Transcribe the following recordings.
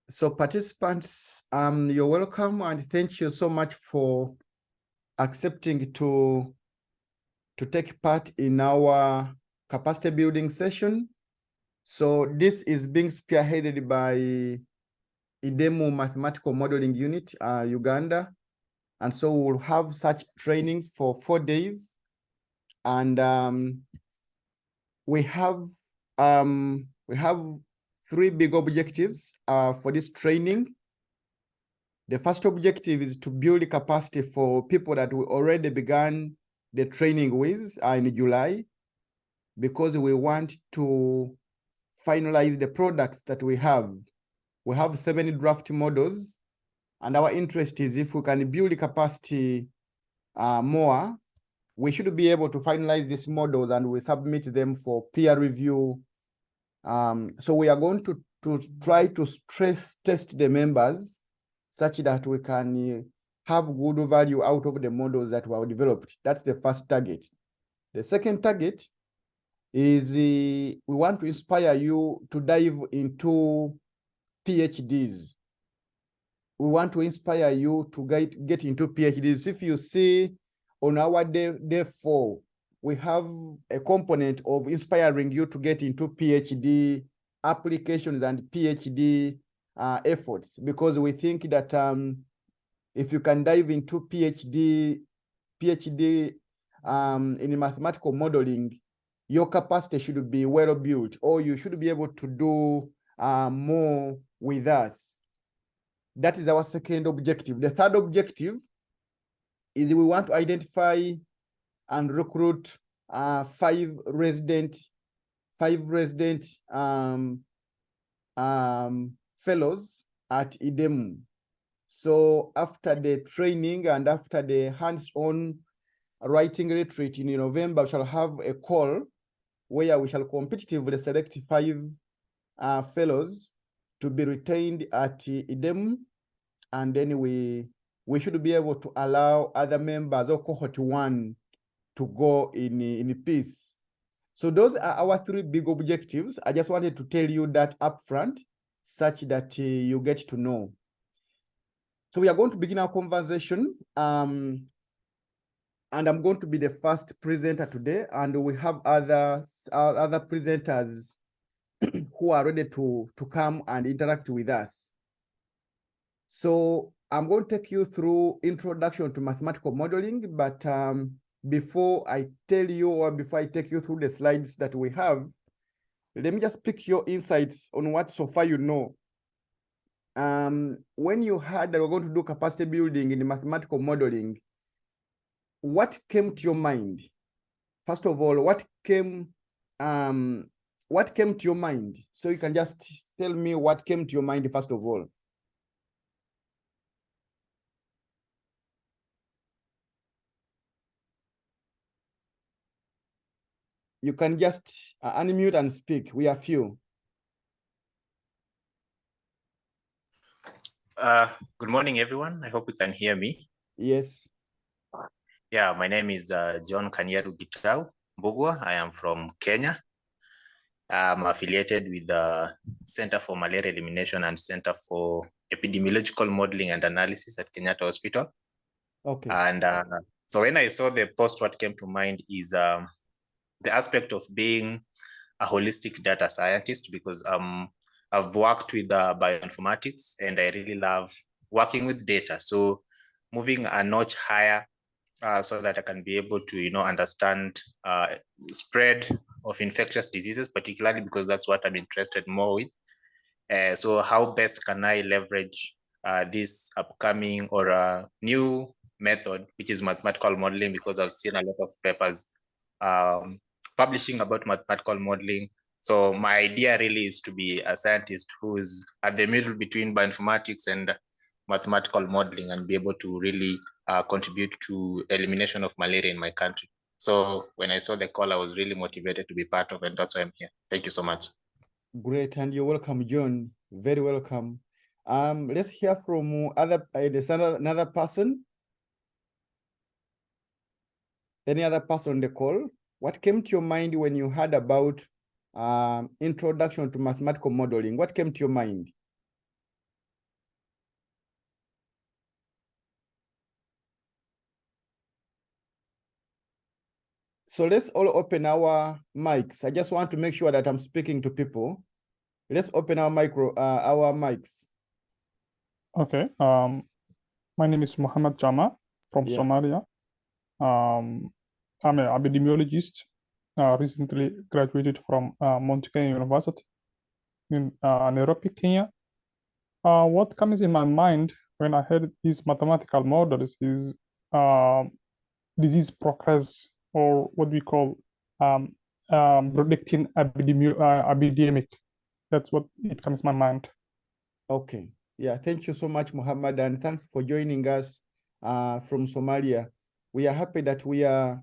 So participants, you're welcome, and thank you so much for accepting to take part in our capacity building session. So this is being spearheaded by IDEMU Mathematical Modeling Unit, Uganda. And so we'll have such trainings for 4 days. And we have 3 big objectives for this training. The first objective is to build capacity for people that we already began the training with in July, because we want to finalize the products that we have. We have 7 draft models, and our interest is if we can build capacity more, we should be able to finalize these models and we submit them for peer review. So we are going to try to stress test the members such that we can have good value out of the models that were developed. That's the first target. The second target is we want to inspire you to dive into PhDs. We want to inspire you to get into PhDs. If you see on our day 4, we have a component of inspiring you to get into PhD applications and PhD efforts, because we think that if you can dive into PhD in mathematical modeling, your capacity should be well built, or you should be able to do more with us. That is our second objective. The third objective is we want to identify and recruit 5 resident fellows at IDEMU. So after the training and after the hands-on writing retreat in November, we shall have a call where we shall competitively select 5 fellows to be retained at IDEMU, and then we should be able to allow other members of cohort 1 to go in peace. So those are our 3 big objectives. I just wanted to tell you that upfront, such that you get to know. So we are going to begin our conversation, and I'm going to be the first presenter today, and we have other presenters who are ready to come and interact with us. So I'm going to take you through introduction to mathematical modeling, but before I tell you, or before I take you through the slides that we have, let me just pick your insights on what so far you know. When you heard that we're going to do capacity building in the mathematical modeling, what came to your mind? First of all, what came to your mind? So you can just tell me what came to your mind first of all. You can just unmute and speak. We are few. Good morning, everyone. I hope you can hear me. Yes. Yeah, my name is John Kanyeru Gitau Mbugua. I am from Kenya. I'm affiliated with the Center for Malaria Elimination and Center for Epidemiological Modeling and Analysis at Kenyatta Hospital. Okay. And so when I saw the post, what came to mind is the aspect of being a holistic data scientist, because I've worked with bioinformatics and I really love working with data. So moving a notch higher so that I can be able to, understand spread of infectious diseases, particularly because that's what I'm interested more with. So how best can I leverage this upcoming or new method, which is mathematical modeling, because I've seen a lot of papers publishing about mathematical modeling. So my idea really is to be a scientist who's at the middle between bioinformatics and mathematical modeling and be able to really contribute to elimination of malaria in my country. So when I saw the call, I was really motivated to be part of it, and that's why I'm here. Thank you so much. Great, and you're welcome, John. Very welcome. Let's hear from another person. Any other person on the call? What came to your mind when you heard about introduction to mathematical modeling? What came to your mind? So let's all open our mics. I just want to make sure that I'm speaking to people. Let's open our our mics. Okay. My name is Muhammad Jama from Somalia. I'm an epidemiologist. Recently graduated from Mount Kenya University in Nairobi, Kenya. What comes in my mind when I heard these mathematical models is disease progress, or what we call predicting epidemic. That's what it comes in my mind. Okay. Yeah, thank you so much, Muhammad, and thanks for joining us from Somalia. We are happy that we are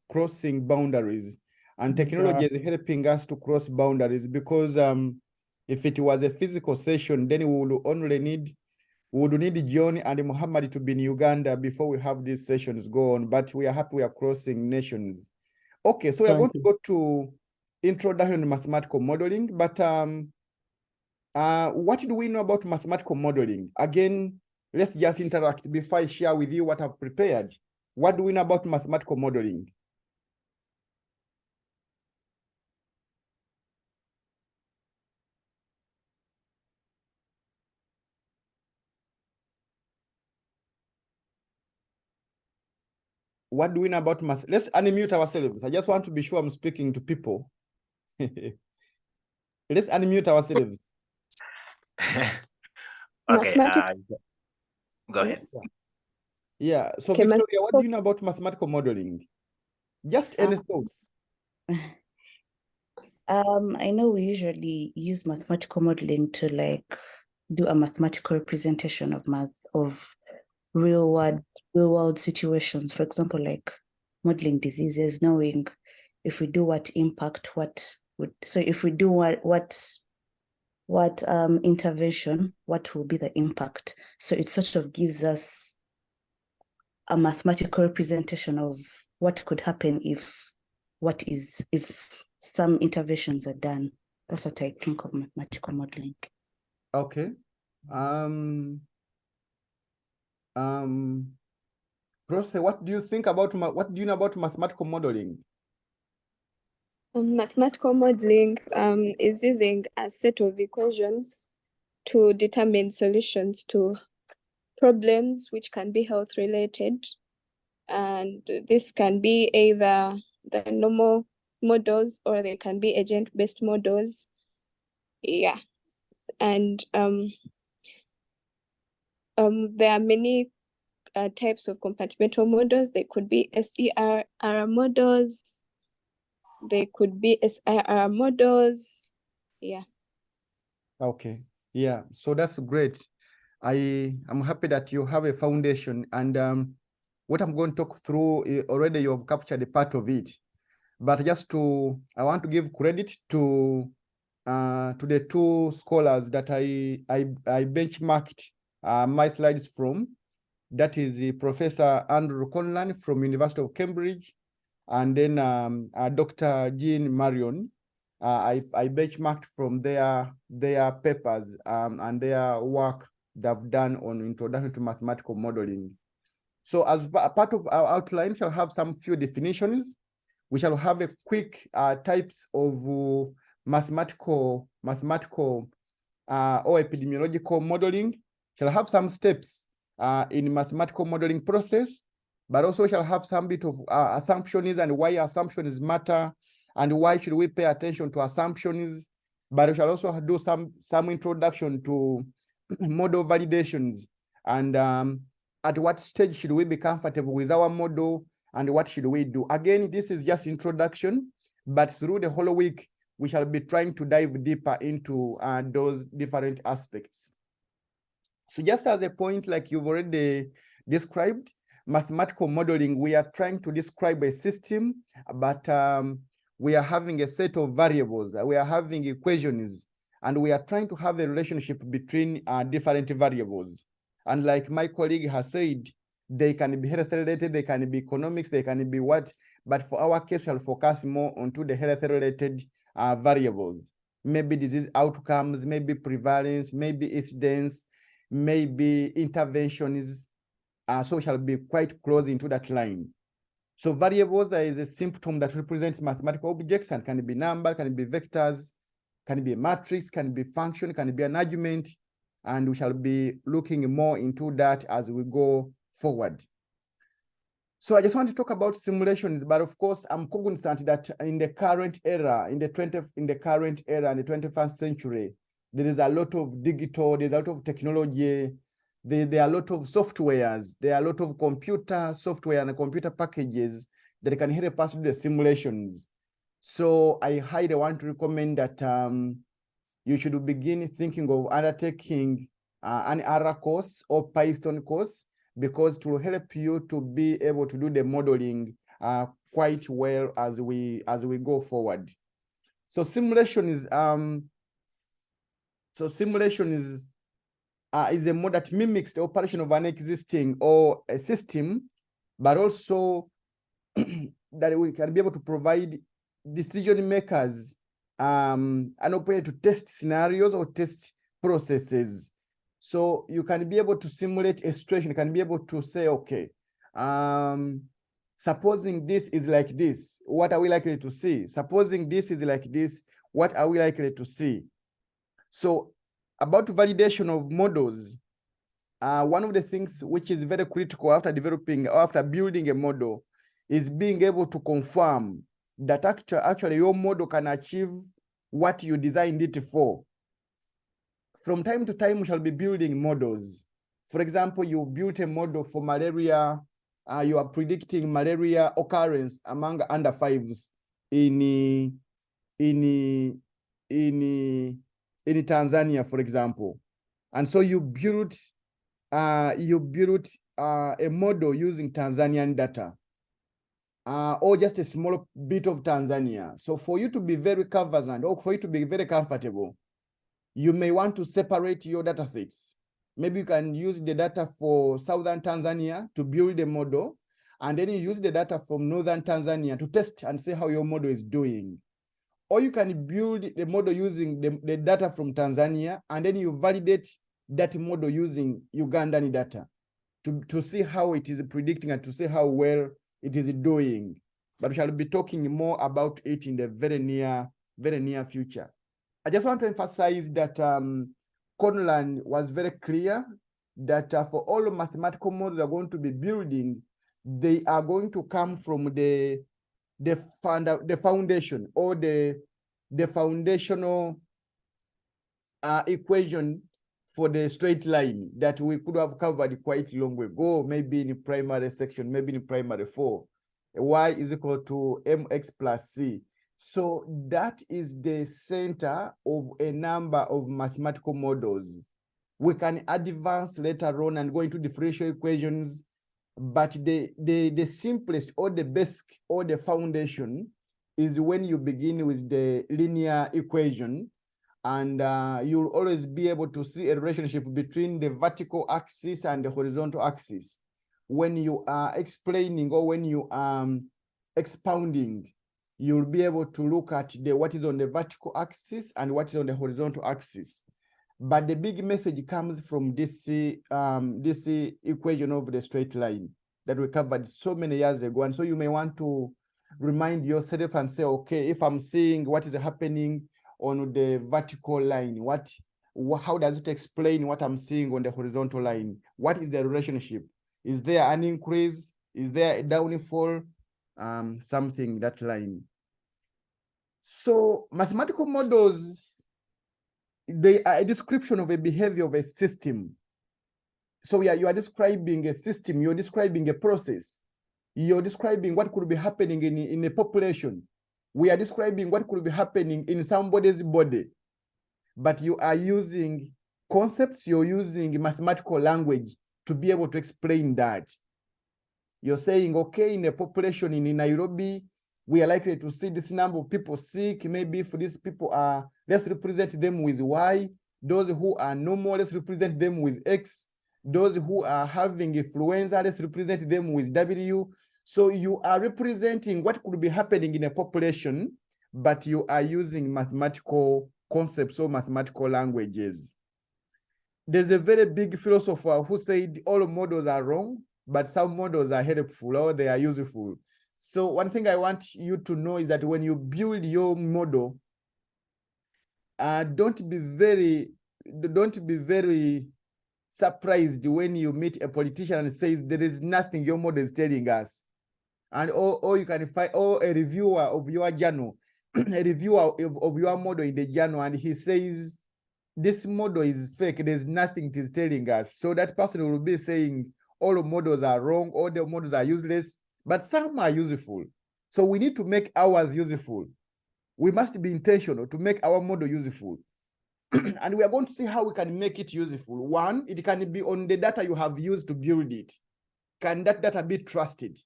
crossing boundaries, and technology is helping us to cross boundaries, because if it was a physical session, then we would need John and Muhammad to be in Uganda before we have these sessions go on, but we are happy we are crossing nations. Okay, so we are going to go to introduction to mathematical modeling, but what do we know about mathematical modeling? Again, let's just interact before I share with you what I've prepared. What do we know about mathematical modeling? What do we know about math? Let's unmute ourselves. I just want to be sure I'm speaking to people. Let's unmute ourselves. Okay, go ahead. Yeah, so Victoria, what do you know about mathematical modeling? Just any thoughts? I know we usually use mathematical modeling to like do a mathematical representation of real world situations. For example, like modeling diseases, knowing if we do what impact, if we do what intervention, what will be the impact. So it sort of gives us a mathematical representation of what could happen if some interventions are done. That's what I think of mathematical modeling. Okay. Prose, what do you think about what do you know about mathematical modeling? Mathematical modeling is using a set of equations to determine solutions to problems which can be health related. And this can be either the normal models or they can be agent-based models. Yeah. And there are many types of compartmental models. They could be SERR models. They could be SIR models. Yeah. Okay. Yeah. So that's great. I'm happy that you have a foundation, and what I'm going to talk through already you have captured a part of it. But I want to give credit to the two scholars that I benchmarked my slides from. That is Professor Andrew Conlan from University of Cambridge, and then Dr. Jean Marion. I benchmarked from their papers and their work they've done on introduction to mathematical modeling. So as a part of our outline, we shall have some few definitions. We shall have a quick types of mathematical or epidemiological modeling. Shall have some steps in mathematical modeling process, but also shall have some bit of assumptions and why assumptions matter and why should we pay attention to assumptions. But we shall also do some introduction to model validations and at what stage should we be comfortable with our model and what should we do. Again, this is just introduction, but through the whole week, we shall be trying to dive deeper into those different aspects. So just as a point, like you've already described, mathematical modeling, we are trying to describe a system, but we are having a set of variables. We are having equations, and we are trying to have a relationship between different variables. And like my colleague has said, they can be health related, they can be economics, they can be what, but for our case, we'll focus more onto the health related variables. Maybe disease outcomes, maybe prevalence, maybe incidence, maybe interventions. So we shall be quite close into that line. So variables is a symptom that represents mathematical objects and can be number, can be vectors, can be a matrix, can be function, can be an argument. And we shall be looking more into that as we go forward. So I just want to talk about simulations, but of course I'm cognizant that in the current era, in the 21st century, there is a lot of digital, there's a lot of technology, there are a lot of softwares, there are a lot of computer software and computer packages that can help us do the simulations. So I highly want to recommend that you should begin thinking of undertaking an R course or Python course, because it will help you to be able to do the modeling quite well as we go forward. So simulation is a model that mimics the operation of an existing or a system, but also that we can be able to provide decision makers an opportunity to test scenarios or test processes. So you can be able to simulate a situation, you can be able to say, okay, supposing this is like this, what are we likely to see? Supposing this is like this, what are we likely to see? So about validation of models, one of the things which is very critical after developing or after building a model is being able to confirm that actually your model can achieve what you designed it for. From time to time, we shall be building models. For example, you built a model for malaria. You are predicting malaria occurrence among under 5s in Tanzania, for example. And so you built a model using Tanzanian data, or just a small bit of Tanzania. So for you to be very conversant, or for you to be very comfortable, you may want to separate your data sets. Maybe you can use the data for southern Tanzania to build a model, and then you use the data from northern Tanzania to test and see how your model is doing. Or you can build the model using the data from Tanzania, and then you validate that model using Ugandan data to see how it is predicting and to see how well it is doing. But we shall be talking more about it in the very near future. I just want to emphasize that Conlan was very clear that for all mathematical models are going to be building, they are going to come from the foundation or the foundational equation for the straight line that we could have covered quite long ago, maybe in primary section, maybe in primary 4. Y is equal to mx plus c. So that is the center of a number of mathematical models. We can advance later on and go into differential equations, but the simplest or the basic or the foundation is when you begin with the linear equation, and you'll always be able to see a relationship between the vertical axis and the horizontal axis. When you are explaining or when you are expounding, you'll be able to look at what is on the vertical axis and what is on the horizontal axis. But the big message comes from this equation of the straight line that we covered so many years ago. And so you may want to remind yourself and say, okay, if I'm seeing what is happening on the vertical line, how does it explain what I'm seeing on the horizontal line? What is the relationship? Is there an increase? Is there a downfall? Something that line. So mathematical models, they are a description of a behavior of a system. So you are describing a system, you're describing a process, you're describing what could be happening in a population. We are describing what could be happening in somebody's body, but you are using concepts, you're using mathematical language to be able to explain that. You're saying, okay, in a population in Nairobi, we are likely to see this number of people sick. Maybe if these people are, let's represent them with Y. Those who are normal, let's represent them with X. Those who are having influenza, let's represent them with W. So you are representing what could be happening in a population, but you are using mathematical concepts or mathematical languages. There's a very big philosopher who said all models are wrong, but some models are helpful or they are useful. So one thing I want you to know is that when you build your model, don't be very surprised when you meet a politician and says there is nothing your model is telling us. And or you can find a reviewer of your journal, a reviewer of your model in the journal, and he says this model is fake, there's nothing it is telling us. So that person will be saying all models are wrong, all the models are useless, but some are useful. So we need to make ours useful. We must be intentional to make our model useful. And we are going to see how we can make it useful. One, it can be on the data you have used to build it. Can that data be trusted?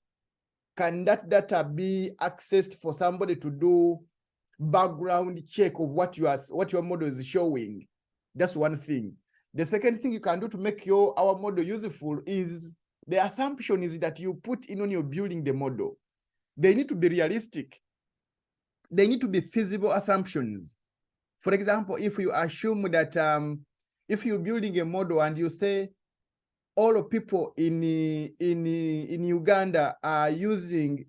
Can that data be accessed for somebody to do background check of what your model is showing? That's one thing. The second thing you can do to make our model useful is the assumption is that you put in when you're building the model. They need to be realistic. They need to be feasible assumptions. For example, if you assume that if you're building a model and you say all of people in Uganda are using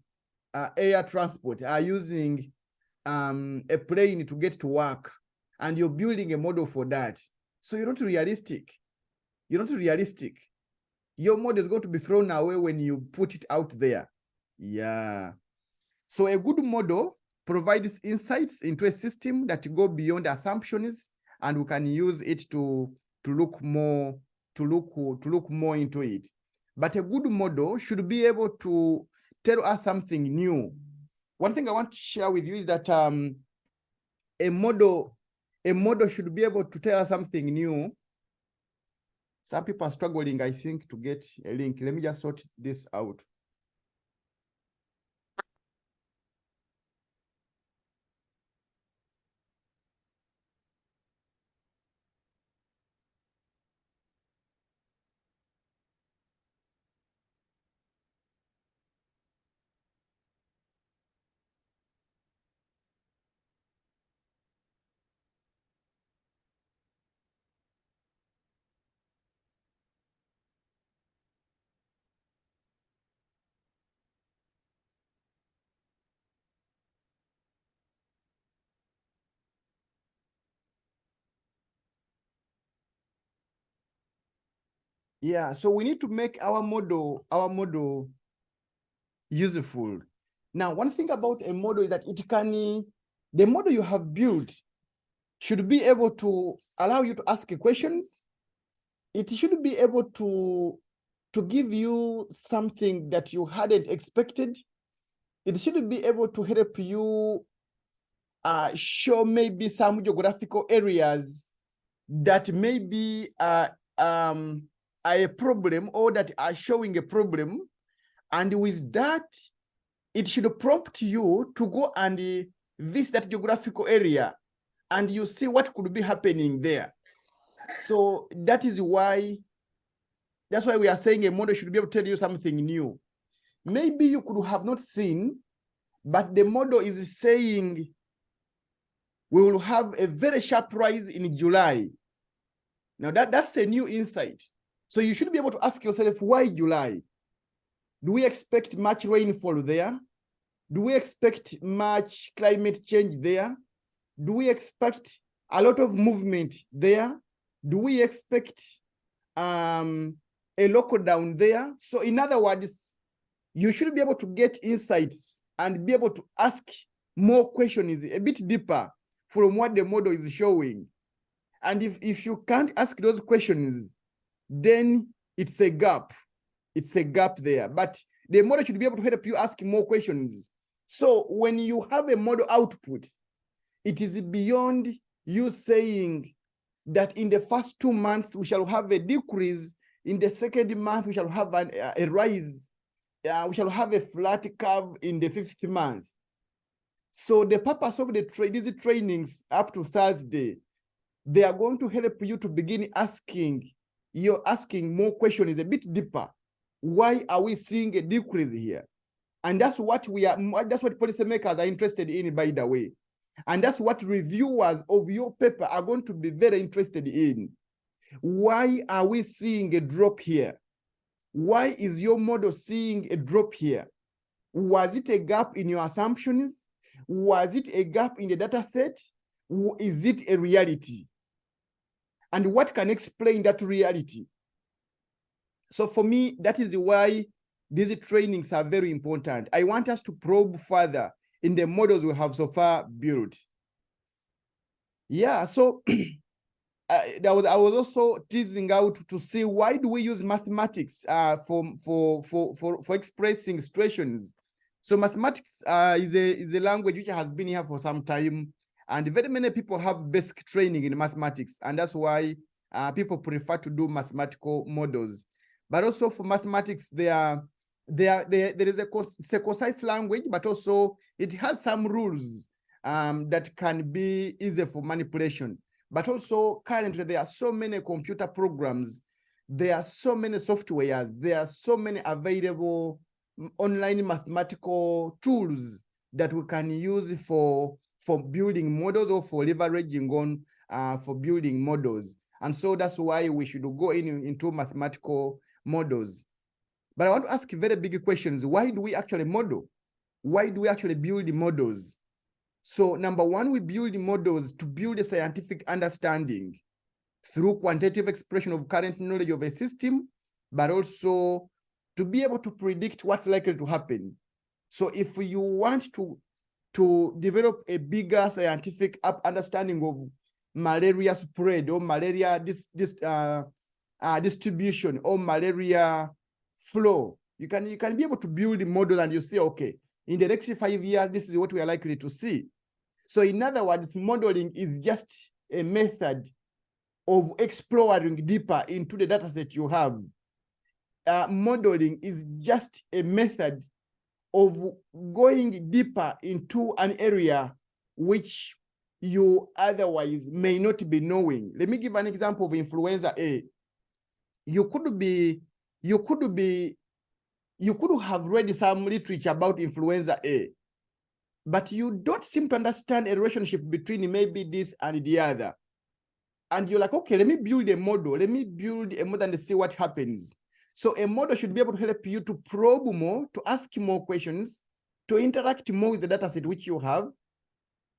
air transport, are using a plane to get to work, and you're building a model for that. So you're not realistic. You're not realistic. Your model is going to be thrown away when you put it out there. Yeah. So a good model provides insights into a system that go beyond assumptions, and we can use it to look more into it. But a good model should be able to tell us something new. One thing I want to share with you is that a model should be able to tell us something new. Some people are struggling, I think, to get a link. Let me just sort this out. Yeah, so we need to make our model useful. Now, one thing about a model is that the model you have built should be able to allow you to ask questions. It should be able to give you something that you hadn't expected. It should be able to help you show maybe some geographical areas that maybe are a problem or that are showing a problem. And with that, it should prompt you to go and visit that geographical area and you see what could be happening there. So that's why we are saying a model should be able to tell you something new. Maybe you could have not seen, but the model is saying we will have a very sharp rise in July. Now that's a new insight. So you should be able to ask yourself, why July? Do we expect much rainfall there? Do we expect much climate change there? Do we expect a lot of movement there? Do we expect a lockdown there? So in other words, you should be able to get insights and be able to ask more questions a bit deeper from what the model is showing. And if you can't ask those questions, then it's a gap. It's a gap there. But the model should be able to help you ask more questions. So when you have a model output, it is beyond you saying that in the first 2 months, we shall have a decrease. In the second month, we shall have a rise. We shall have a flat curve in the 5th month. So the purpose of these trainings up to Thursday, they are going to help you to begin asking more questions a bit deeper. Why are we seeing a decrease here? And that's what policymakers are interested in, by the way. And that's what reviewers of your paper are going to be very interested in. Why are we seeing a drop here? Why is your model seeing a drop here? Was it a gap in your assumptions? Was it a gap in the data set? Is it a reality? And what can explain that reality? So for me, that is why these trainings are very important. I want us to probe further in the models we have so far built. Yeah, so I was also teasing out to see why do we use mathematics for expressing situations. So mathematics is a language which has been here for some time, and very many people have basic training in mathematics, and that's why people prefer to do mathematical models. But also for mathematics, there is a concise language, but also it has some rules that can be easy for manipulation. But also currently there are so many computer programs, there are so many softwares, there are so many available online mathematical tools that we can use for building models or for leveraging on for building models. And so that's why we should go into mathematical models. But I want to ask very big questions. Why do we actually model? Why do we actually build models? So number one, we build models to build a scientific understanding through quantitative expression of current knowledge of a system, but also to be able to predict what's likely to happen. So if you want to develop a bigger scientific understanding of malaria spread or malaria distribution or malaria flow, you can be able to build a model and you say, okay, in the next 5 years, this is what we are likely to see. So in other words, modeling is just a method of exploring deeper into the data set you have. Modeling is just a method of going deeper into an area which you otherwise may not be knowing. Let me give an example of influenza A. You could have read some literature about influenza A, but you don't seem to understand a relationship between maybe this and the other. And you're like, okay, let me build a model. Let me build a model and see what happens. So a model should be able to help you to probe more, to ask more questions, to interact more with the data set which you have,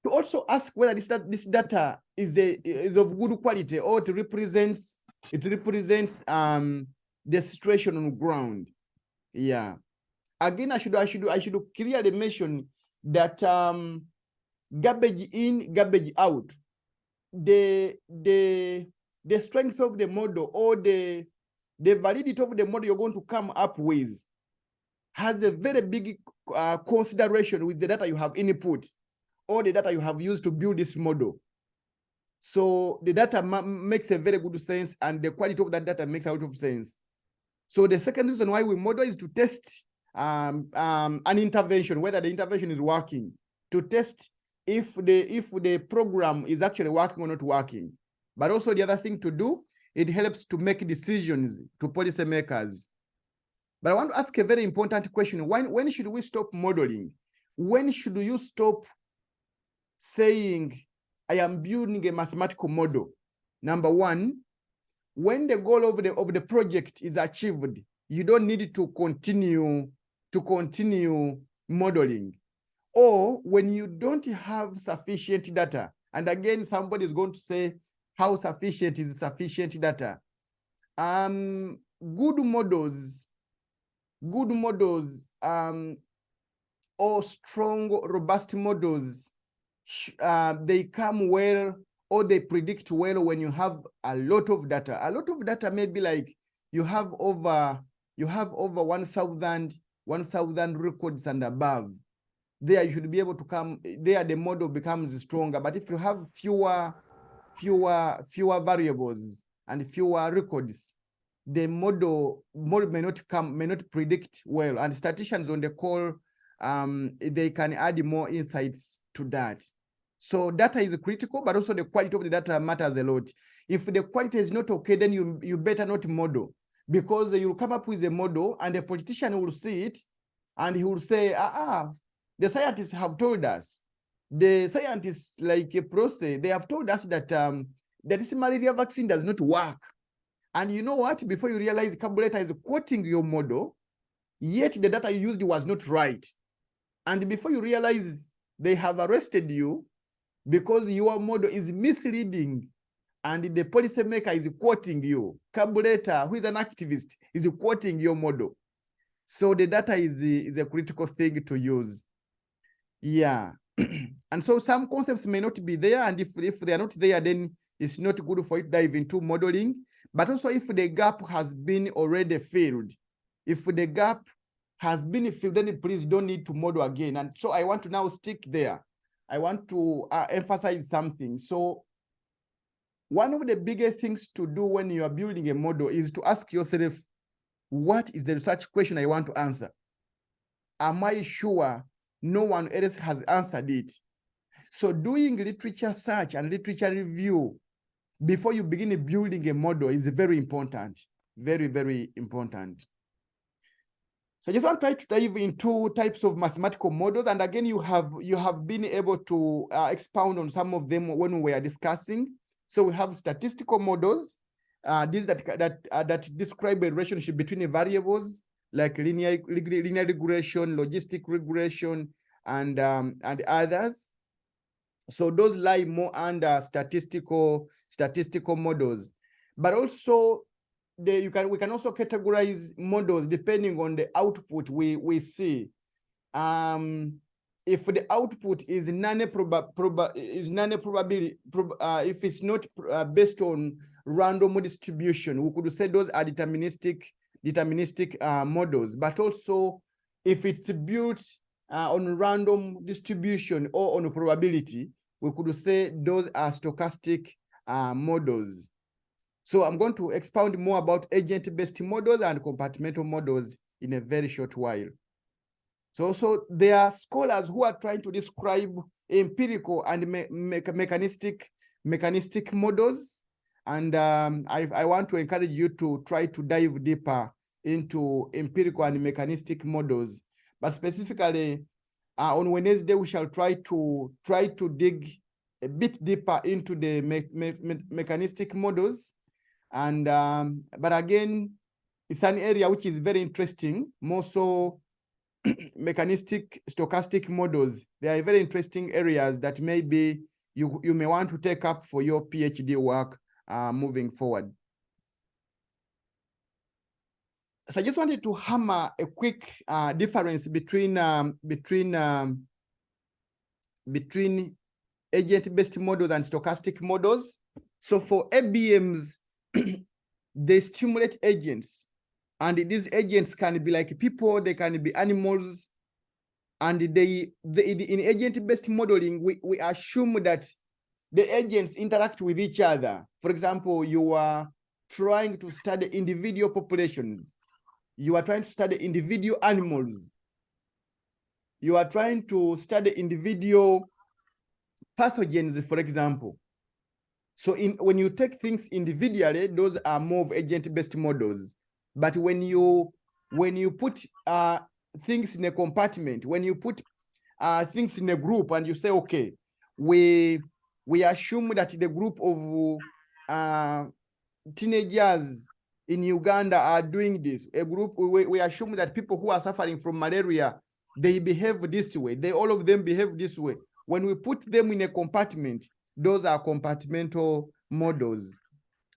to also ask whether this data is of good quality or it represents the situation on the ground. Yeah. Again, I should clearly mention that garbage in, garbage out. The strength of the model or the validity of the model you're going to come up with has a very big consideration with the data you have input or the data you have used to build this model. So the data makes a very good sense and the quality of that data makes a lot of sense. So the second reason why we model is to test an intervention, whether the intervention is working, to test if the program is actually working or not working. But also the other thing to do, it helps to make decisions to policymakers. But I want to ask a very important question. When should we stop modeling? When should you stop saying, I am building a mathematical model? Number one, when the goal of the project is achieved, you don't need to continue modeling. Or when you don't have sufficient data, and again, somebody is going to say, how sufficient is sufficient data? Good models, or strong, robust models, they come well or they predict well when you have a lot of data. A lot of data may be like you have over 1,000 records and above. There you should be able to come there, the model becomes stronger. But if you have fewer variables and fewer records, the model may not predict well. And statisticians on the call, they can add more insights to that. So data is critical, but also the quality of the data matters a lot. If the quality is not okay, then you better not model, because you'll come up with a model and the politician will see it and he will say, the scientists have told us. The scientists like a process, they have told us that this malaria vaccine does not work. And you know what? Before you realize, carburetor is quoting your model, yet the data you used was not right. And before you realize, they have arrested you because your model is misleading and the policymaker is quoting you. Carburetor, who is an activist, is quoting your model. So the data is a critical thing to use. Yeah. And so some concepts may not be there, and if they are not there, then it's not good for you to dive into modeling. But also if the gap has been already filled, if the gap has been filled, then please don't need to model again. And so I want to now stick there. I want to emphasize something. So one of the biggest things to do when you are building a model is to ask yourself, what is the research question I want to answer? Am I sure no one else has answered it? So doing literature search and literature review before you begin building a model is very important. Very, very important. So I just want to try to dive into types of mathematical models. And again, you have been able to expound on some of them when we were discussing. So we have statistical models, these that describe a relationship between variables like linear regression, logistic regression, and others. So those lie more under statistical models, but also we can also categorize models depending on the output we see. If the output is non-probability, if it's not based on random distribution, we could say those are deterministic models. But also, if it's built on random distribution or on probability, we could say those are stochastic models. So I'm going to expound more about agent-based models and compartmental models in a very short while. So there are scholars who are trying to describe empirical and mechanistic models. And I want to encourage you to try to dive deeper into empirical and mechanistic models. But specifically, on Wednesday, we shall try to dig a bit deeper into the mechanistic models. And but again, it's an area which is very interesting, more so mechanistic stochastic models. They are very interesting areas that maybe you may want to take up for your PhD work moving forward. So I just wanted to hammer a quick difference between agent-based models and stochastic models. So for ABMs, they stimulate agents, and these agents can be like people, they can be animals, and in agent-based modeling, we assume that the agents interact with each other. For example, you are trying to study individual populations. You are trying to study individual animals. You are trying to study individual pathogens, for example. So when you take things individually, those are more of agent-based models. But when you put things in a compartment, when you put things in a group and you say, okay, we assume that the group of teenagers in Uganda are doing this. A group, we assume that people who are suffering from malaria, they behave this way. All of them behave this way. When we put them in a compartment, those are compartmental models.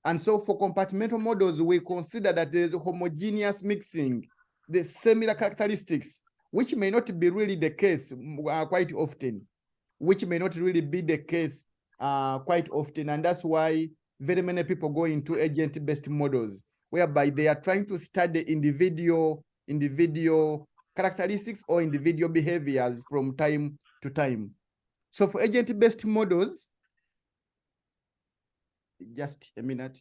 And so for compartmental models, we consider that there is a homogeneous mixing, the similar characteristics, which may not be really the case quite often, And that's why very many people go into agent-based models, whereby they are trying to study individual characteristics or individual behaviors from time to time. So for agent-based models, just a minute.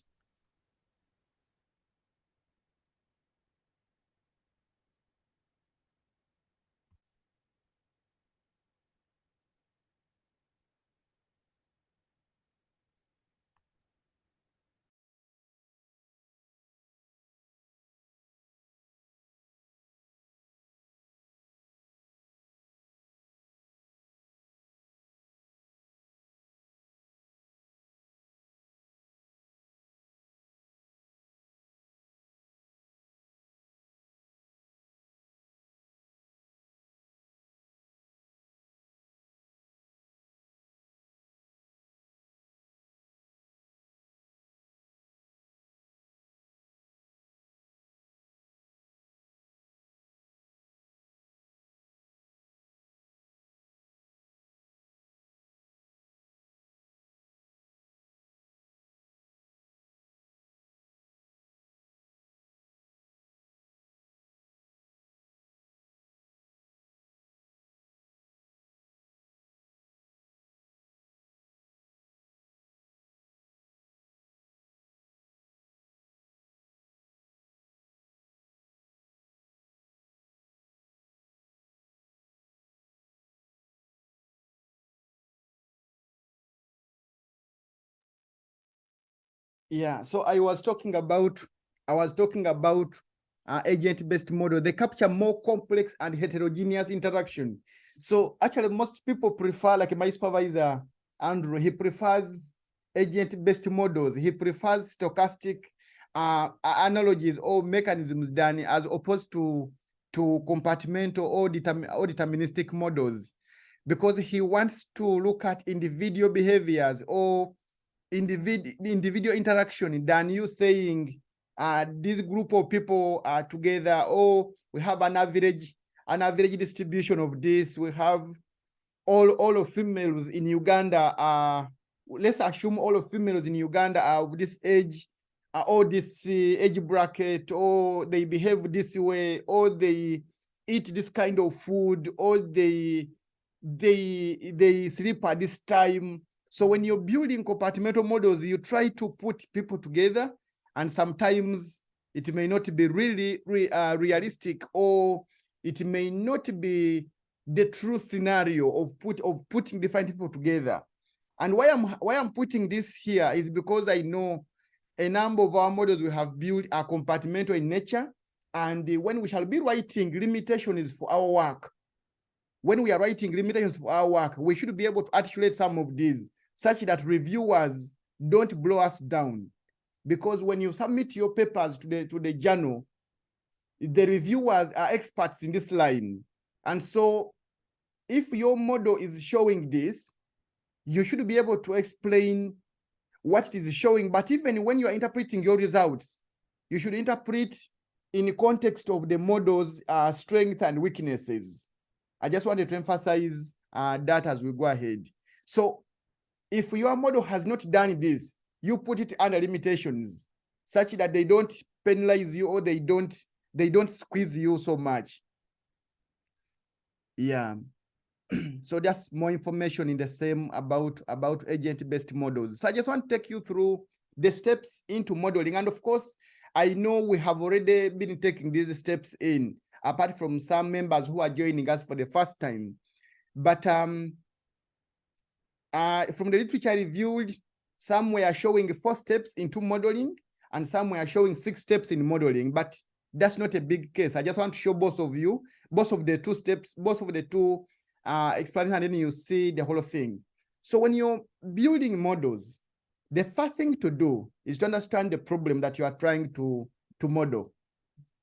Yeah, so I was talking about agent-based model. They capture more complex and heterogeneous interaction. So actually, most people prefer, like my supervisor, Andrew, he prefers agent-based models. He prefers stochastic analogies or mechanisms than as opposed to compartmental or deterministic models, because he wants to look at individual behaviors or individual interaction than you saying this group of people are together, or we have an average distribution of this. We have all of females in Uganda are, let's assume all of females in Uganda are of this age, or this age bracket, or they behave this way, or they eat this kind of food, or they sleep at this time. So when you're building compartmental models, you try to put people together, and sometimes it may not be really realistic, or it may not be the true scenario of putting different people together. And why I'm putting this here is because I know a number of our models we have built are compartmental in nature, and when we shall be writing limitations for our work, when we are writing limitations for our work, we should be able to articulate some of these such that reviewers don't blow us down. Because when you submit your papers to the journal, the reviewers are experts in this line. And so if your model is showing this, you should be able to explain what it is showing. But even when you are interpreting your results, you should interpret in the context of the model's strengths and weaknesses. I just wanted to emphasize that as we go ahead. So if your model has not done this, you put it under limitations such that they don't penalize you, or they don't squeeze you so much. Yeah. So that's more information in the same about agent-based models. So I just want to take you through the steps into modeling. And of course, I know we have already been taking these steps in, apart from some members who are joining us for the first time. But from the literature I reviewed, some were showing 4 steps into modeling, and some were showing 6 steps in modeling. But that's not a big case. I just want to show both of you, both of the 2 steps, both of the 2 explanations, and then you see the whole thing. So when you're building models, the first thing to do is to understand the problem that you are trying to model.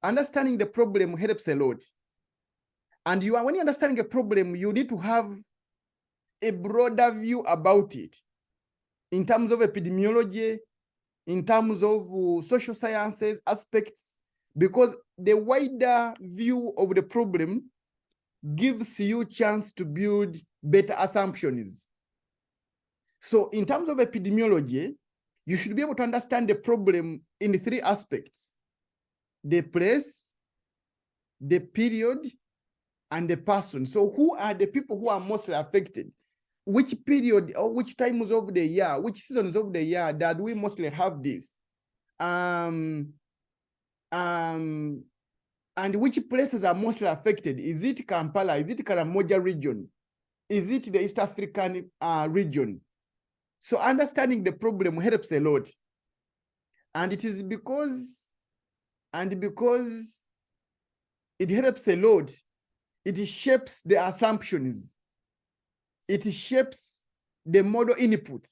Understanding the problem helps a lot. And when you're understanding a problem, you need to have a broader view about it in terms of epidemiology, in terms of social sciences aspects, because the wider view of the problem gives you a chance to build better assumptions. So in terms of epidemiology, you should be able to understand the problem in 3 aspects: the place, the period, and the person. So who are the people who are mostly affected? Which period or which times of the year, which seasons of the year that we mostly have this? And which places are mostly affected? Is it Kampala? Is it Karamoja region? Is it the East African region? So understanding the problem helps a lot. And it is because it helps a lot, it shapes the assumptions. It shapes the model inputs.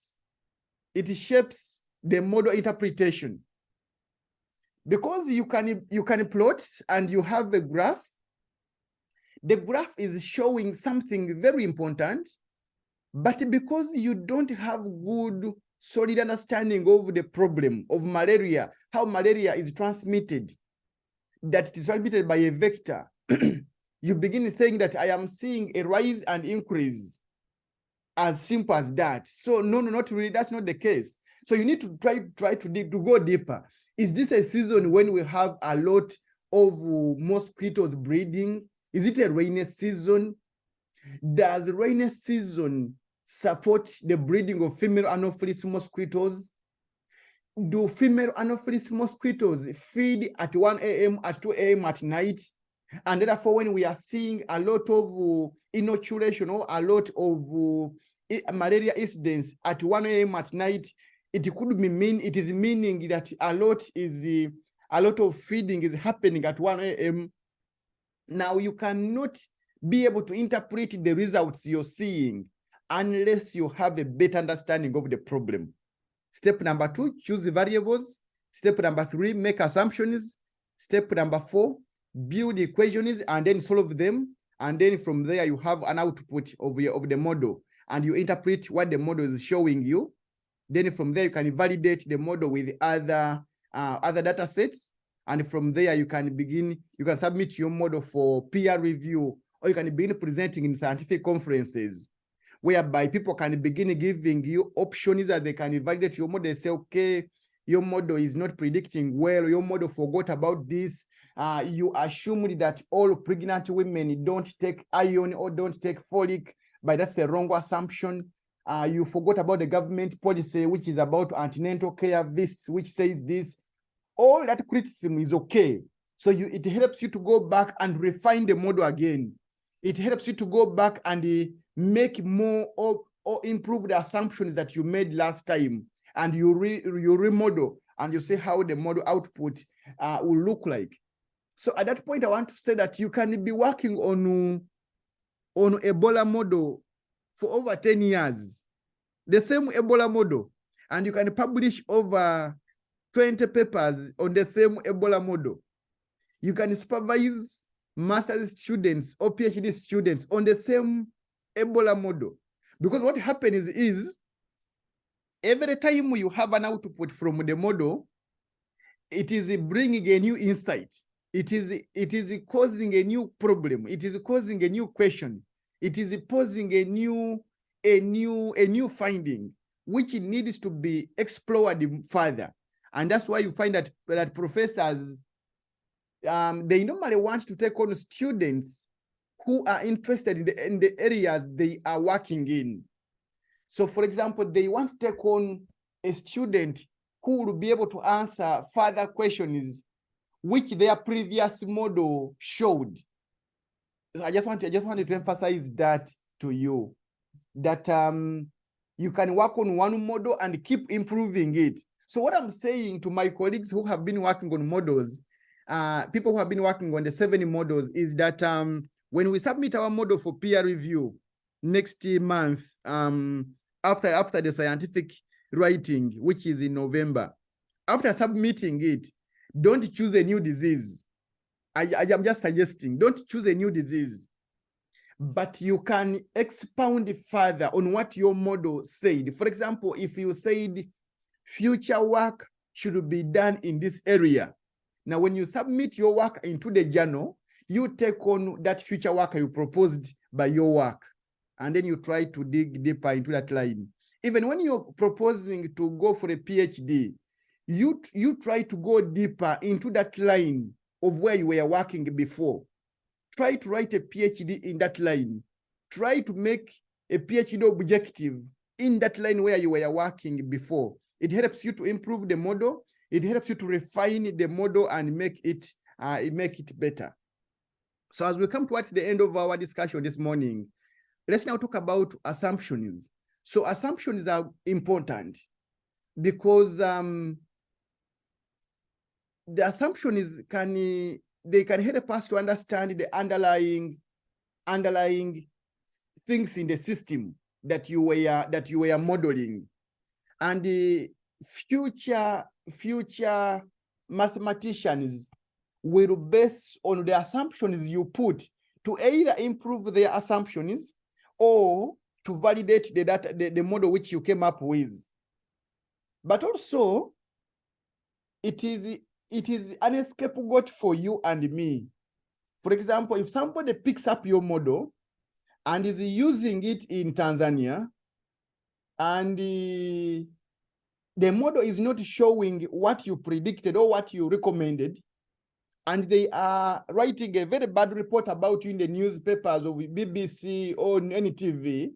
It shapes the model interpretation. Because you can plot and you have a graph. The graph is showing something very important, but because you don't have good solid understanding of the problem of malaria, how malaria is transmitted, that it is transmitted by a vector, you begin saying that I am seeing a rise and increase. As simple as that. So no, not really. That's not the case. So you need to try to go deeper. Is this a season when we have a lot of mosquitoes breeding? Is it a rainy season? Does rainy season support the breeding of female Anopheles mosquitoes? Do female Anopheles mosquitoes feed at 1 a.m., at 2 a.m. at night? And therefore, when we are seeing a lot of inoculation or a lot of malaria incidents at 1 a.m. at night, it could be it is meaning that a lot of feeding is happening at 1 a.m. Now you cannot be able to interpret the results you're seeing unless you have a better understanding of the problem. Step number 2, choose the variables. Step number 3, make assumptions. Step number 4, build equations and then solve them. And then from there, you have an output of the model and you interpret what the model is showing you. Then from there, you can validate the model with other data sets. And from there, you can submit your model for peer review, or you can begin presenting in scientific conferences, whereby people can begin giving you options that they can validate your model. They say, okay, your model is not predicting well, your model forgot about this. You assumed that all pregnant women don't take iron or don't take folic, but that's a wrong assumption. You forgot about the government policy, which is about antenatal care, which says this. All that criticism is okay. So it helps you to go back and refine the model again. It helps you to go back and make more or improve the assumptions that you made last time. And you remodel and you see how the model output will look like. So at that point, I want to say that you can be working on Ebola model for over 10 years, the same Ebola model, and you can publish over 20 papers on the same Ebola model. You can supervise master's students or PhD students on the same Ebola model. Because what happens is every time you have an output from the model, it is bringing a new insight. It is causing a new problem. It is causing a new question. It is posing a new finding, which needs to be explored further. And that's why you find that professors, they normally want to take on students who are interested in the areas they are working in. So for example, they want to take on a student who will be able to answer further questions which their previous model showed. I just wanted to emphasize that to you, that you can work on one model and keep improving it. So what I'm saying to my colleagues who have been working on models, people who have been working on the 7 models, is that when we submit our model for peer review next month, after the scientific writing, which is in November, after submitting it, don't choose a new disease. I am just suggesting, don't choose a new disease, but you can expound further on what your model said. For example, if you said future work should be done in this area, now when you submit your work into the journal, you take on that future work you proposed by your work, and then you try to dig deeper into that line. Even when you're proposing to go for a PhD, you try to go deeper into that line of where you were working before. Try to write a PhD in that line. Try to make a PhD objective in that line where you were working before. It helps you to improve the model. It helps you to refine the model and make it better. So as we come towards the end of our discussion this morning, let's now talk about assumptions. So assumptions are important because the assumptions can help us to understand the underlying things in the system that you were modeling, and the future mathematicians will base on the assumptions you put to either improve their assumptions or to validate the data, the model which you came up with. But also, it is an scapegoat for you and me. For example, if somebody picks up your model and is using it in Tanzania, and the model is not showing what you predicted or what you recommended, and they are writing a very bad report about you in the newspapers of BBC or any TV,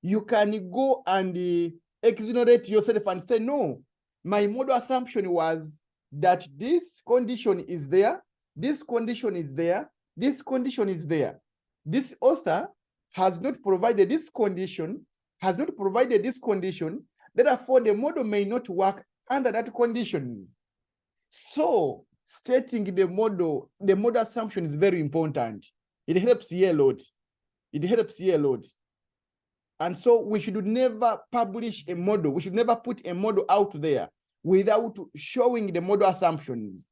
you can go and exonerate yourself and say, no, my model assumption was that this condition is there, this condition is there, this condition is there. This author has not provided this condition, has not provided this condition, Therefore, the model may not work under that conditions. So stating the model assumption is very important. It helps here a lot. It helps here a lot. And so we should never publish a model. We should never put a model out there without showing the model assumptions.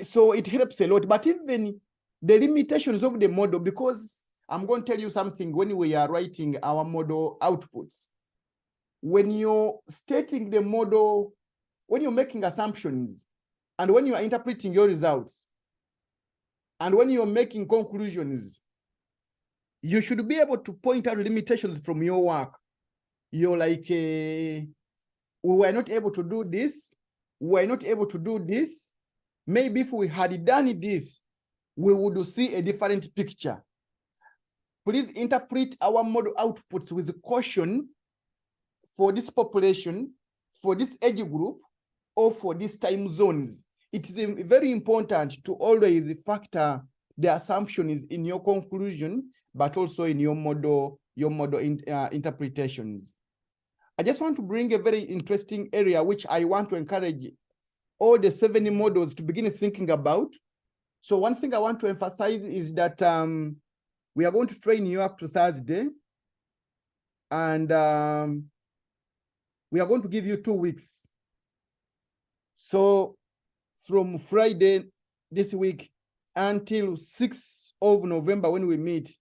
So it helps a lot. But even the limitations of the model, because I'm going to tell you something when we are writing our model outputs. When you're stating the model, when you're making assumptions, and when you are interpreting your results, and when you're making conclusions, you should be able to point out limitations from your work. You're like, we were not able to do this. We were not able to do this. Maybe if we had done this, we would see a different picture. Please interpret our model outputs with caution for this population, for this age group, or for these time zones. It is very important to always factor the assumptions in your conclusion, but also in your model interpretations. I just want to bring a very interesting area which I want to encourage all the 7 models to begin thinking about. So one thing I want to emphasize is that we are going to train you up to Thursday, and we are going to give you 2 weeks. So from Friday this week until 6th of November when we meet,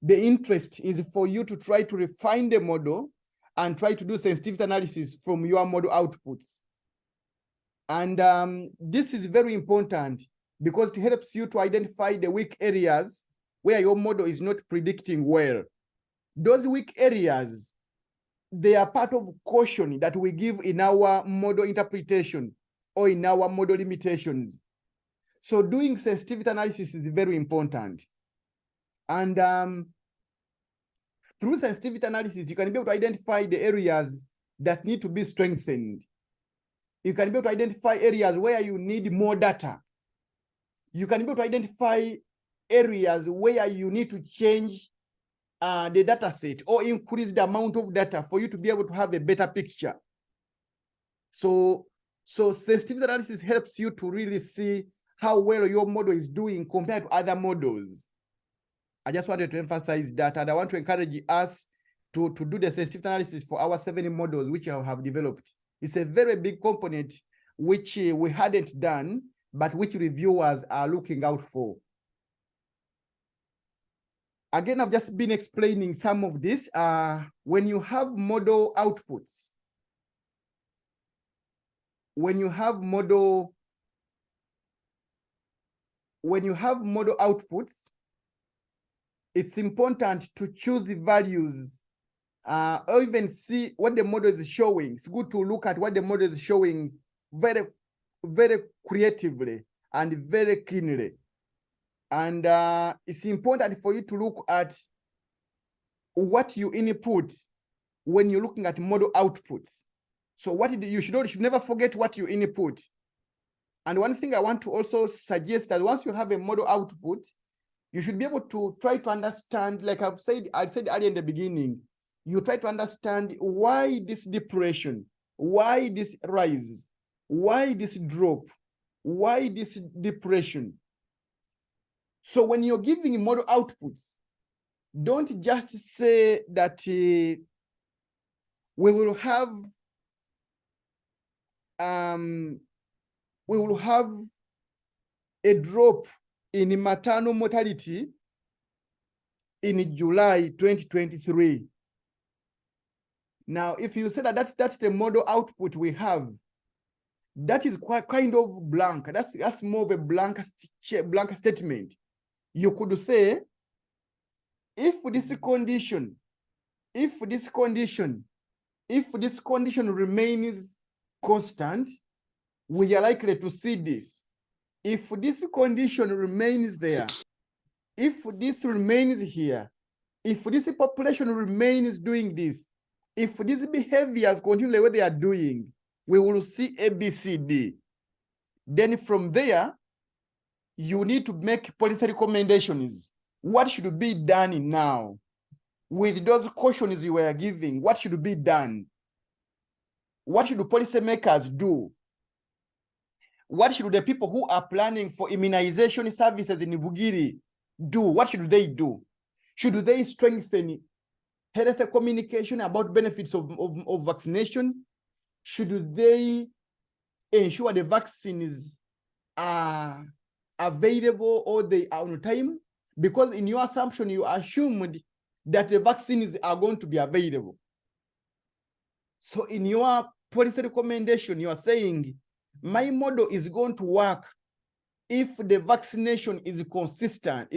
the interest is for you to try to refine the model and try to do sensitivity analysis from your model outputs. And this is very important because it helps you to identify the weak areas where your model is not predicting well. Those weak areas, they are part of caution that we give in our model interpretation or in our model limitations. So doing sensitivity analysis is very important. And through sensitivity analysis, you can be able to identify the areas that need to be strengthened. You can be able to identify areas where you need more data. You can be able to identify areas where you need to change the data set or increase the amount of data for you to be able to have a better picture. So sensitivity analysis helps you to really see how well your model is doing compared to other models. I just wanted to emphasize that, and I want to encourage us to do the sensitivity analysis for our 7 models which I have developed. It's a very big component which we hadn't done, but which reviewers are looking out for. Again, I've just been explaining some of this. When you have model outputs, when you have model outputs, it's important to choose the values or even see what the model is showing. It's good to look at what the model is showing very, very creatively and very keenly. And it's important for you to look at what you input when you're looking at model outputs. So you should never forget what you input. And one thing I want to also suggest that once you have a model output, you should be able to try to understand, like I said earlier in the beginning, you try to understand why this depression, why this rise, why this drop, why this depression. So when you're giving model outputs, don't just say that we will have a drop in maternal mortality in July 2023. Now, if you say that that's the model output we have, that is quite kind of blank. That's more of a blank statement. You could say, if this condition remains constant, we are likely to see this. If this condition remains there, if this remains here, if this population remains doing this, if these behaviors continue the way they are doing, we will see A, B, C, D. Then from there, you need to make policy recommendations. What should be done now? with those cautions you were giving, what should be done? What should policymakers do? What should the people who are planning for immunization services in Bugiri do? What should they do? Should they strengthen health communication about benefits of vaccination? Should they ensure the vaccines are available or they are on time? Because in your assumption, you assumed that the vaccines are going to be available. So in your policy recommendation, you are saying, my model is going to work if the vaccination is consistent,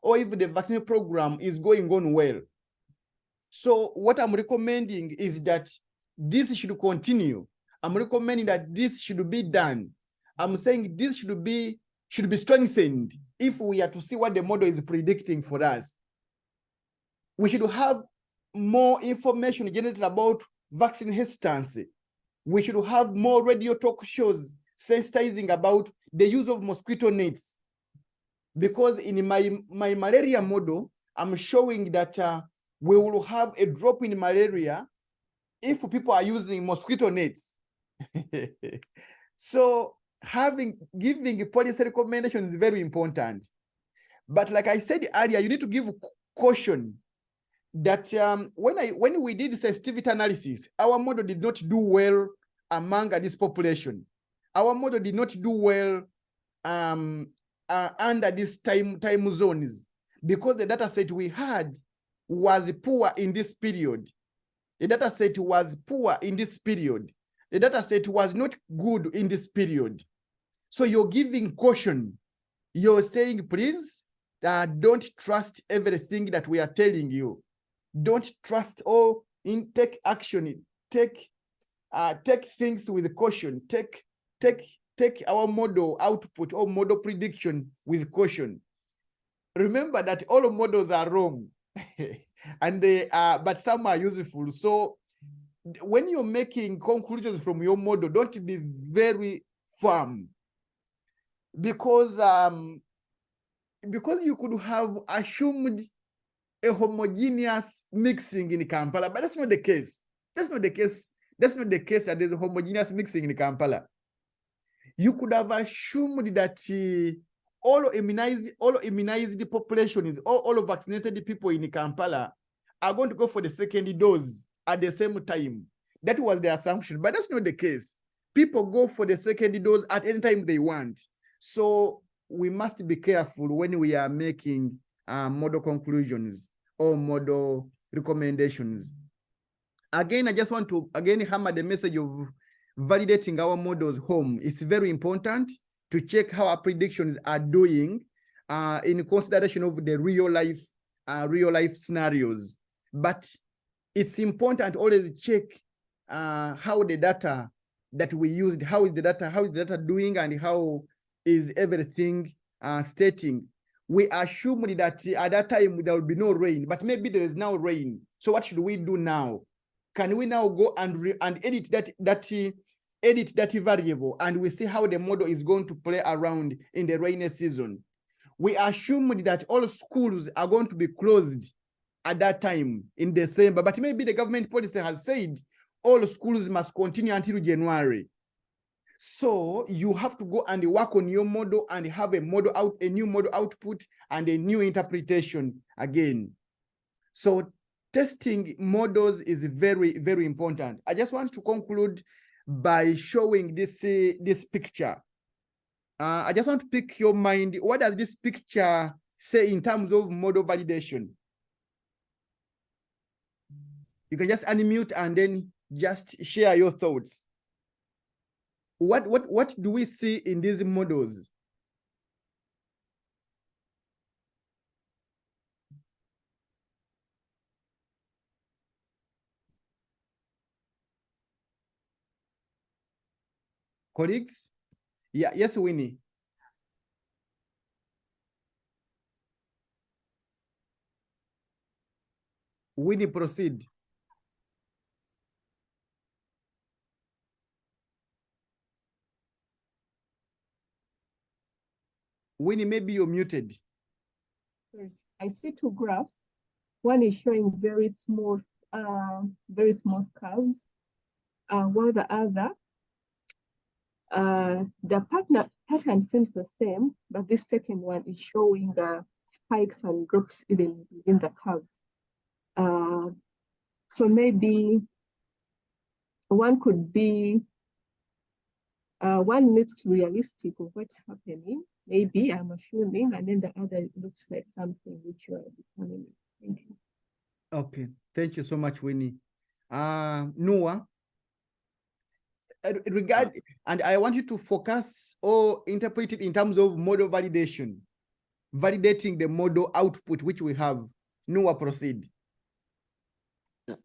or if the vaccination program is going on well. So what I'm recommending is that this should continue. I'm recommending that this should be done. I'm saying this should be strengthened if we are to see what the model is predicting for us. We should have more information generated about vaccine hesitancy. We should have more radio talk shows sensitizing about the use of mosquito nets. Because in my malaria model, I'm showing that we will have a drop in malaria if people are using mosquito nets. So giving policy recommendations is very important. But like I said earlier, you need to give caution that when we did sensitivity analysis, our model did not do well among this population. Our model did not do well under these time zones, because the data set we had was poor in this period. The data set was poor in this period. The data set was not good in this period. So you're giving caution. You're saying, please, don't trust everything that we are telling you. Don't trust or take action. Take things with caution. Take our model output or model prediction with caution. Remember that all models are wrong, and but some are useful. So when you're making conclusions from your model, don't be very firm, because you could have assumed a homogeneous mixing in Kampala, but that's not the case. That's not the case. That's not the case that there's a homogeneous mixing in Kampala. You could have assumed that all immunized populations, all vaccinated people in Kampala are going to go for the second dose at the same time. That was the assumption, but that's not the case. People go for the second dose at any time they want. So we must be careful when we are making model conclusions or model recommendations. Again, I just want to hammer the message of validating our models home. It's very important to check how our predictions are doing in consideration of the real life scenarios. But it's important always check how the data that we used, how is the data doing, and how is everything stating. We assumed that at that time there will be no rain, but maybe there is now rain. So what should we do now? Can we now go and edit that variable, and we see how the model is going to play around in the rainy season? We assumed that all schools are going to be closed at that time in December, but maybe the government policy has said all schools must continue until January. So you have to go and work on your model and have a new model output and a new interpretation again. So testing models is very, very important. I just want to conclude by showing this picture. I just want to pick your mind. What does this picture say in terms of model validation? You can just unmute and then just share your thoughts. What do we see in these models? Colleagues? Yeah, yes, Winnie. Winnie, proceed. Winnie, maybe you're muted. Sorry. I see two graphs. one is showing very small curves, while the other, the pattern seems the same, but this second one is showing spikes and drops even in the curves. So maybe one could be, one looks realistic of what's happening. Maybe I'm assuming, and then the other looks like something which you are determining. Thank you. Okay, thank you so much, Winnie. Noah, and I want you to focus or interpret it in terms of model validation, validating the model output which we have. Noah, proceed.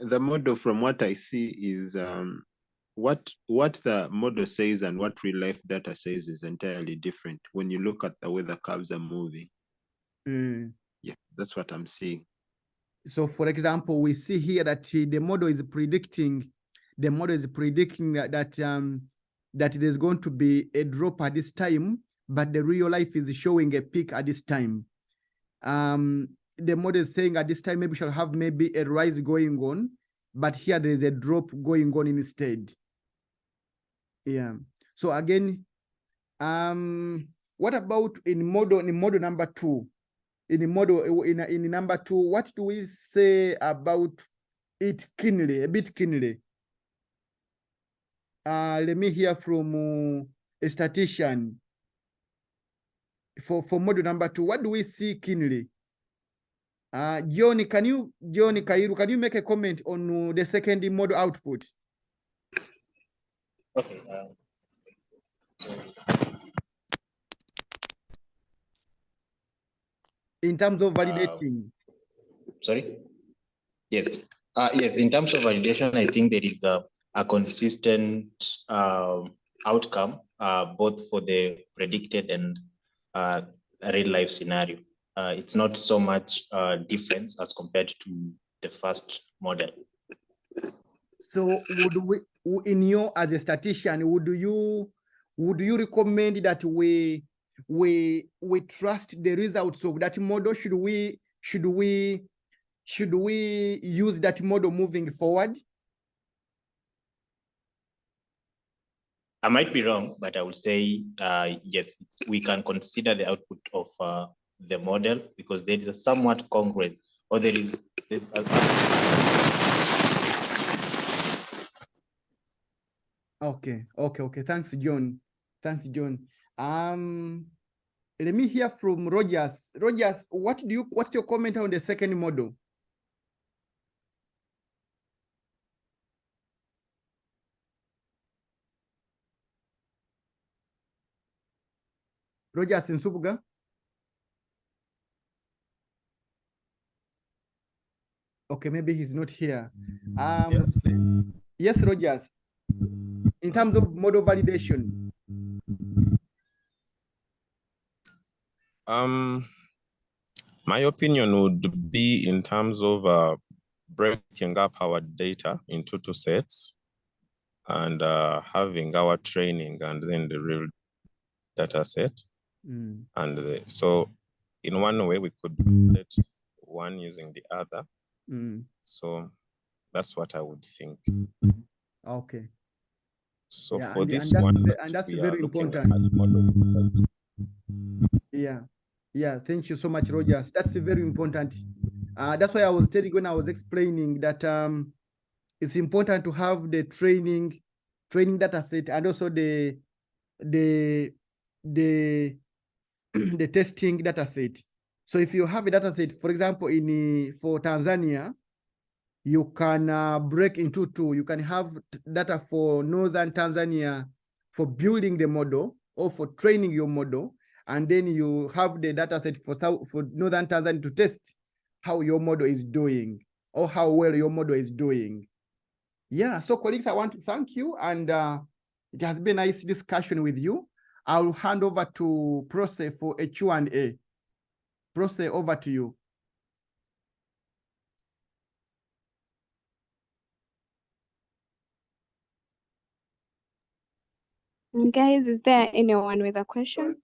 The model, from what I see, is what the model says and what real life data says is entirely different when you look at the way the curves are moving. Yeah, that's what I'm seeing. So, for example, we see here that the model is predicting that there's going to be a drop at this time, but the real life is showing a peak at this time. The model is saying at this time maybe we shall have maybe a rise going on, but here there is a drop going on instead. Yeah. So again, what about in model number 2? In number 2, what do we say about it keenly, a bit keenly? Let me hear from a statistician. For model number 2, what do we see keenly? John Kairu, can you make a comment on the second model output? Okay. In terms of validating. Sorry? Yes. Yes, in terms of validation, I think there is a consistent outcome, both for the predicted and real life scenario. It's not so much difference as compared to the first model. So as a statistician, would you recommend that we trust the results of that model? Should we use that model moving forward? I might be wrong, but I would say yes, we can consider the output of the model because there is a somewhat congruent, or there is Okay. Thanks, John. Let me hear from Rogers. Rogers, what's your comment on the second model? Rogers in Subuga? Okay, maybe he's not here. Yes, Rogers. In terms of model validation. My opinion would be in terms of breaking up our data into 2 sets and having our training and then the real data set. And so in one way we could let one using the other. So that's what I would think. Okay. So yeah, for this that's very important. Yeah, thank you so much, Rogers. That's very important. That's why I was telling when I was explaining that it's important to have the training data set and also the the testing data set. So if you have a data set, for example, for Tanzania, you can break into 2. You can have data for northern Tanzania for building the model or for training your model, and then you have the data set for northern Tanzania to test how your model is doing or how well your model is doing. Yeah, so colleagues, I want to thank you, and it has been a nice discussion with you. I'll hand over to Prose for a Q&A. Prose, over to you. Guys, is there anyone with a question?